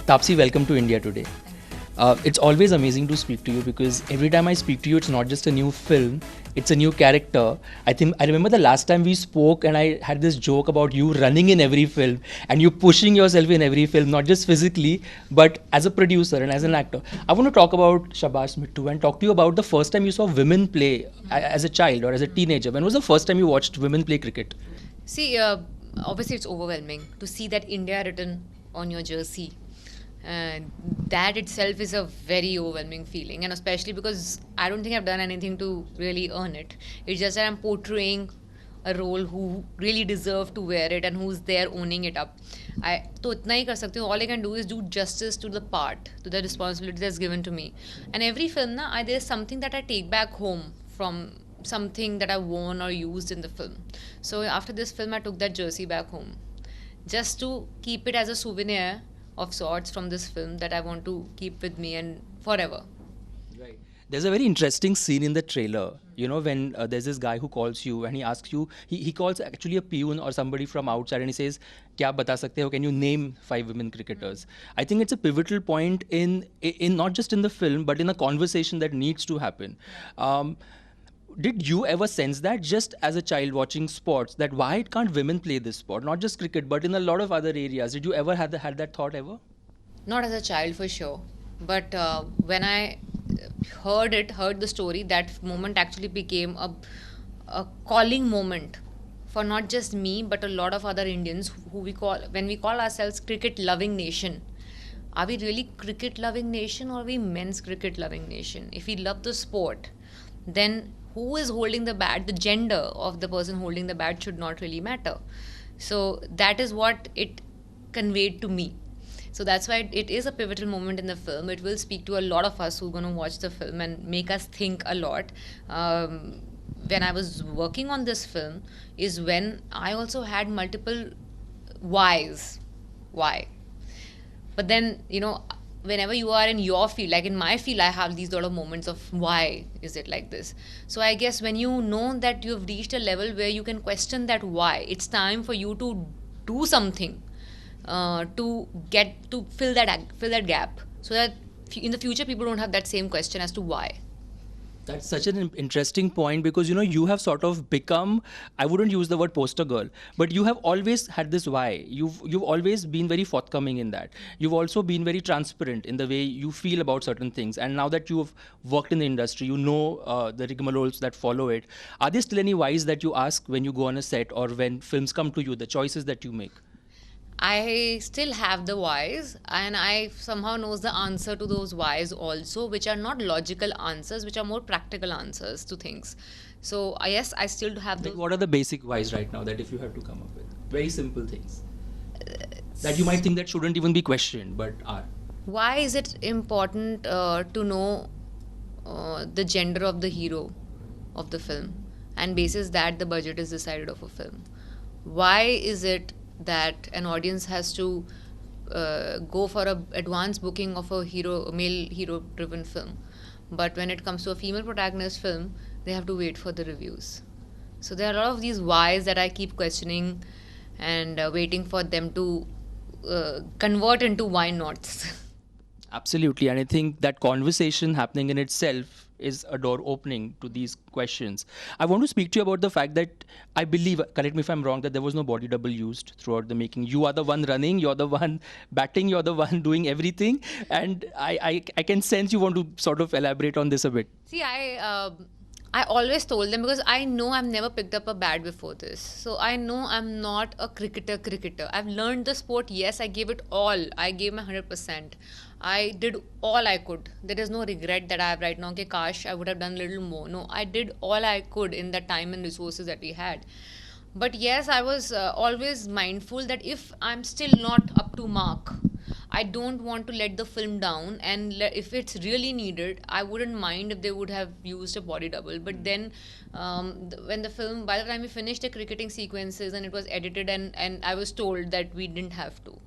Taapsee, welcome to India today. It's always amazing to speak to you because every time I speak to you, it's not just a new film, it's a new character. I remember the last time we spoke and I had this joke about you running in every film and you pushing yourself in every film, not just physically, but as a producer and as an actor. I want to talk about Shabaash Mithu and talk to you about the first time you saw women play as a child or as a teenager. When was the first time you watched women play cricket? See, obviously it's overwhelming to see that India written on your jersey. And that itself is a very overwhelming feeling, and especially because I don't think I've done anything to really earn it. It's just that I'm portraying a role who really deserve to wear it and who's there owning it up. तो इतना ही कर सकती हूँ. All I can do is do justice to the part, to the responsibility that's given to me. And every film, there's something that I take back home from something that I worn or used in the film. So after this film, I took that jersey back home, just to keep it as a souvenir of sorts from this film that I want to keep with me and forever. Right. There's a very interesting scene in the trailer, you know, when there's this guy who calls you and he asks you, he calls actually a peon or somebody from outside and he says, "Kya bata sakte ho? Can you name 5 women cricketers?" I think it's a pivotal point in not just in the film, but in a conversation that needs to happen. Did you ever sense that just as a child watching sports, that why can't women play this sport? Not just cricket, but in a lot of other areas. Did you ever had that thought ever? Not as a child for sure, but when I heard the story, that moment actually became a calling moment for not just me, but a lot of other Indians who when we call ourselves cricket loving nation. Are we really cricket loving nation or are we men's cricket loving nation? If we love the sport, then who is holding the bat, the gender of the person holding the bat should not really matter. So that is what it conveyed to me. So that's why it is a pivotal moment in the film. It will speak to a lot of us who are going to watch the film and make us think a lot. When I was working on this film is when I also had multiple whys. Why? But then, whenever you are in your field, like in my field, I have these lot of moments of why is it like this. So I guess when you know that you've reached a level where you can question that why, it's time for you to do something to fill that gap, so that in the future people don't have that same question as to why. That's such an interesting point because you have sort of become, I wouldn't use the word poster girl, but you have always had this why. You've always been very forthcoming in that. You've also been very transparent in the way you feel about certain things. And now that you've worked in the industry, the rigmaroles that follow it. Are there still any whys that you ask when you go on a set or when films come to you, the choices that you make? I still have the whys, and I somehow knows the answer to those whys also, which are not logical answers, which are more practical answers to things. So yes, I still have Like those. what are the basic whys right now that if you have to come up with? Very simple things. That you might think that shouldn't even be questioned, but are. Why is it important to know the gender of the hero of the film, and basis that the budget is decided of a film? Why is it that an audience has to go for a advance booking of a male hero driven film, but when it comes to a female protagonist film, they have to wait for the reviews? So there are a lot of these whys that I keep questioning and waiting for them to convert into why nots. Absolutely. And I think that conversation happening in itself is a door opening to these questions. I want to speak to you about the fact that I believe, correct me if I'm wrong, that there was no body double used throughout the making. You are the one running, you're the one batting, you're the one doing everything. And I can sense you want to sort of elaborate on this a bit. See, I always told them, because I know I've never picked up a bat before this. So I know I'm not a cricketer. I've learned the sport. Yes, I gave it all. I gave my 100%. I did all I could. There is no regret that I have right now. Okay, gosh, I would have done a little more. No, I did all I could in the time and resources that we had. But yes, I was always mindful that if I'm still not up to mark, I don't want to let the film down, and if it's really needed, I wouldn't mind if they would have used a body double. But then, when by the time we finished the cricketing sequences and it was edited, and I was told that we didn't have to.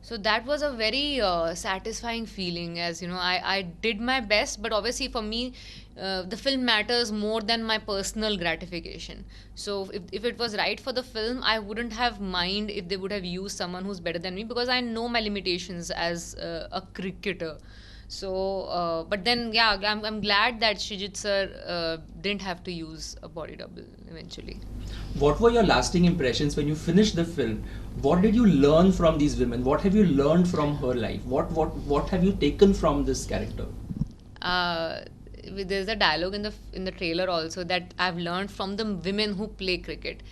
So that was a very satisfying feeling, as I did my best, but obviously for me, the film matters more than my personal gratification. So if it was right for the film, I wouldn't have mind if they would have used someone who's better than me, because I know my limitations as a cricketer. So, but then, yeah, I'm glad that Srijit sir didn't have to use a body double eventually. What were your lasting impressions when you finished the film? What did you learn from these women? What have you learned from her life? What have you taken from this character? uh, there's a dialogue in the trailer also that I've learned from the women who play cricket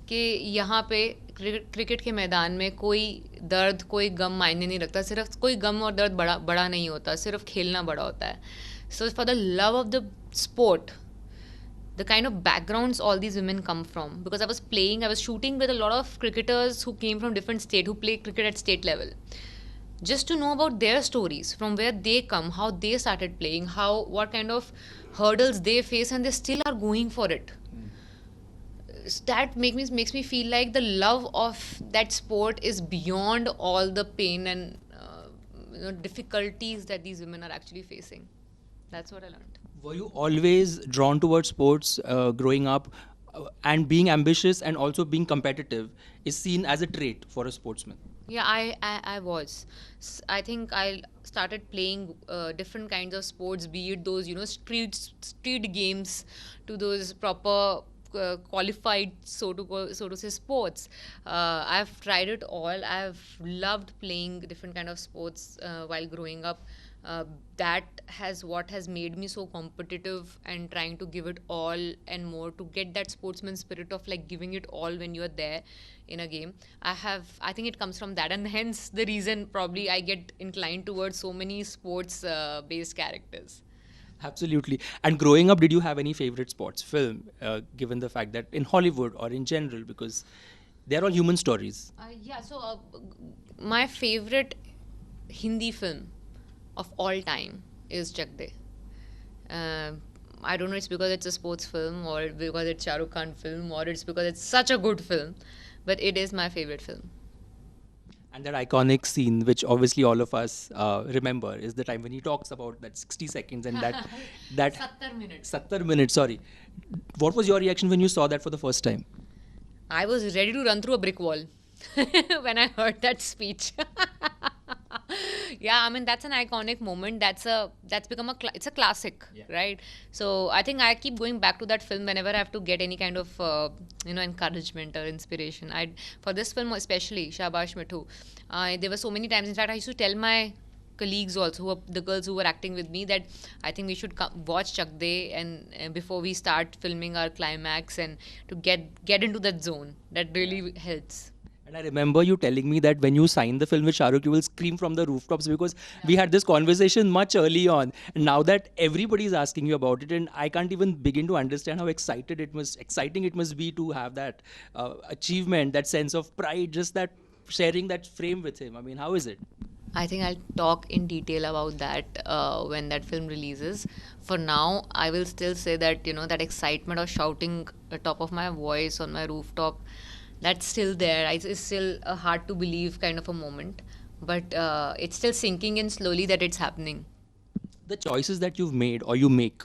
कि यहाँ पे cricket के मैदान में कोई दर्द कोई गम मायने नहीं रखता, सिर्फ कोई गम और दर्द बड़ा बड़ा नहीं होता, सिर्फ खेलना बड़ा होता है. So for the love of the sport, the kind of backgrounds all these women come from, because I was shooting with a lot of cricketers who came from different state, who play cricket at state level. Just to know about their stories, from where they come, how they started playing, what kind of hurdles they face, and they still are going for it. That makes me feel like the love of that sport is beyond all the pain and difficulties that these women are actually facing. That's what I learned. Were you always drawn towards sports growing up? And being ambitious and also being competitive is seen as a trait for a sportsman. Yeah, I was. I think I started playing different kinds of sports, be it those street games to those proper qualified so to say sports. I've tried it all. I've loved playing different kind of sports while growing up. That what has made me so competitive and trying to give it all and more, to get that sportsman spirit of like giving it all when you're there in a game. I think it comes from that, and hence the reason probably I get inclined towards so many sports based characters. Absolutely. And growing up, did you have any favorite sports film, given the fact that in Hollywood or in general, because they're all human stories? So my favorite Hindi film of all time is Chak. I don't know, it's because it's a sports film or because it's Shah Rukh Khan film or it's because it's such a good film, but it is my favorite film. And that iconic scene, which obviously all of us remember, is the time when he talks about that 60 seconds and that 70 minutes. 70 minutes, sorry. What was your reaction when you saw that for the first time? I was ready to run through a brick wall when I heard that speech. Yeah, I mean, that's an iconic moment. That's become it's a classic, Yeah. right? So I think I keep going back to that film whenever I have to get any kind of encouragement or inspiration. For this film especially, Shabaash Mithu, there were so many times. In fact, I used to tell my colleagues also, the girls who were acting with me, that I think we should watch Chak De and before we start filming our climax, and to get into that zone. That really helps. And I remember you telling me that when you sign the film with Shah Rukh, you will scream from the rooftops, because we had this conversation much early on. And now that everybody is asking you about it, and I can't even begin to understand how exciting it must be to have that achievement, that sense of pride, just that sharing that frame with him. I mean, how is it? I think I'll talk in detail about that when that film releases. For now, I will still say that, that excitement of shouting the top of my voice on my rooftop, that's still there. It's still a hard to believe kind of a moment. But it's still sinking in slowly that it's happening. The choices that you've made or you make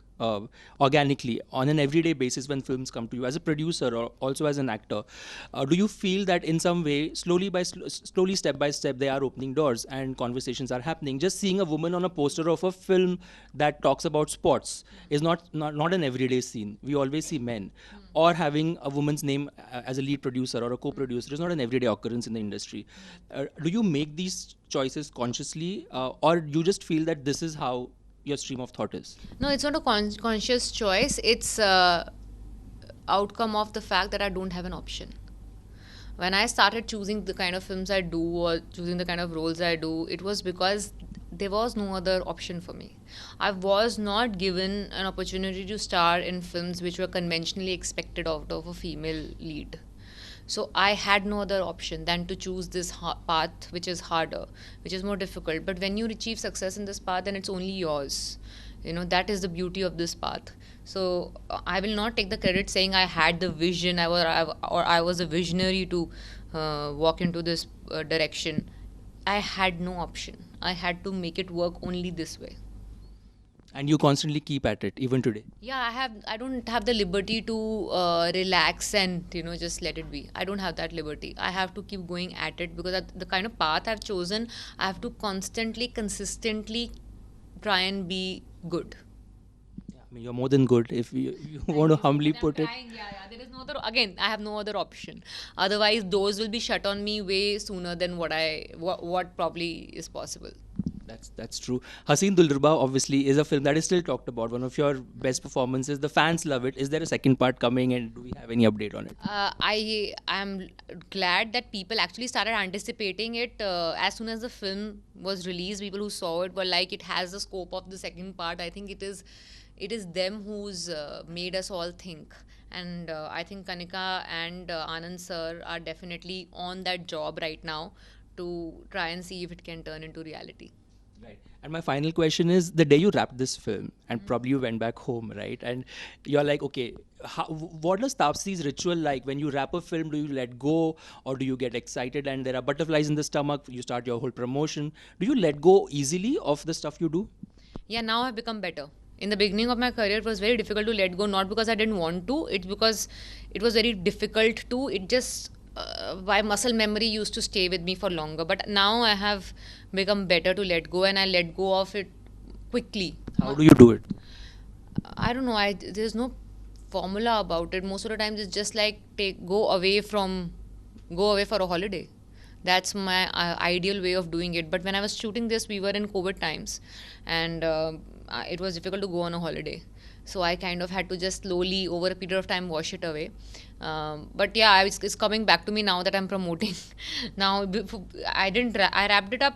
organically on an everyday basis when films come to you as a producer or also as an actor, do you feel that in some way, slowly, step by step, they are opening doors and conversations are happening? Just seeing a woman on a poster of a film that talks about sports is not an everyday scene. We always see men. Or having a woman's name as a lead producer or a co-producer is not an everyday occurrence in the industry. Do you make these choices consciously, or you just feel that this is how your stream of thought is? No, it's not a conscious choice. It's outcome of the fact that I don't have an option. When I started choosing the kind of films I do or choosing the kind of roles I do, it was because there was no other option for me. I was not given an opportunity to star in films which were conventionally expected out of a female lead. So I had no other option than to choose this path, which is harder, which is more difficult. But when you achieve success in this path, then it's only yours. That is the beauty of this path. So I will not take the credit saying I had the vision or I was a visionary to walk into this direction. I had no option. I had to make it work only this way. And you constantly keep at it, even today. Yeah, I don't have the liberty to relax and just let it be. I don't have that liberty. I have to keep going at it because the kind of path I've chosen, I have to constantly, consistently try and be good. Yeah, I mean, you're more than good if you want to humbly I'm put it. trying. Yeah. There is no other. Again, I have no other option. Otherwise, doors will be shut on me way sooner than what probably is possible. That's true. Haseen Dulrba obviously is a film that is still talked about. One of your best performances. The fans love it. Is there a second part coming, and do we have any update on it? I am glad that people actually started anticipating it as soon as the film was released. People who saw it were like, it has the scope of the second part. I think it is them who's made us all think. And I think Kanika and Anand sir are definitely on that job right now to try and see if it can turn into reality. Right. And my final question is, the day you wrapped this film and probably you went back home, right? And you're like, okay, what does Taapsee's ritual like? When you wrap a film, do you let go or do you get excited and there are butterflies in the stomach? You start your whole promotion. Do you let go easily of the stuff you do? Yeah, now I've become better. In the beginning of my career, it was very difficult to let go, not because I didn't want to, it's because it was very difficult to. It just, my muscle memory used to stay with me for longer. But now I have become better to let go, and I let go of it quickly. How do you do it? I don't know. There's no formula about it. Most of the times, it's just like go away for a holiday. That's my ideal way of doing it. But when I was shooting this, we were in COVID times, and it was difficult to go on a holiday. So I kind of had to just slowly, over a period of time, wash it away. But yeah, it's coming back to me now that I'm promoting. Now, I wrapped it up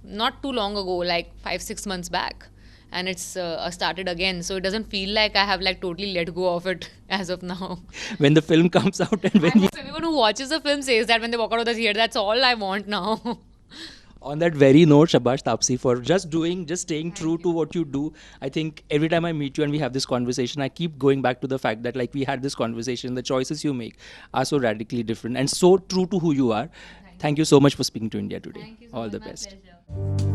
not too long ago, like 5-6 months back, and it's started again. So it doesn't feel like I have like totally let go of it as of now. When the film comes out and I when you... hope everyone who watches the film says that when they walk out of the theater. That's all I want now. On that very note, Shabaash Taapsee, for just staying true to what you do. I think every time I meet you and we have this conversation, I keep going back to the fact that like we had this conversation, the choices you make are so radically different and so true to who you are. Thank you so much for speaking to India today. Thank you so All much. the My best. pleasure.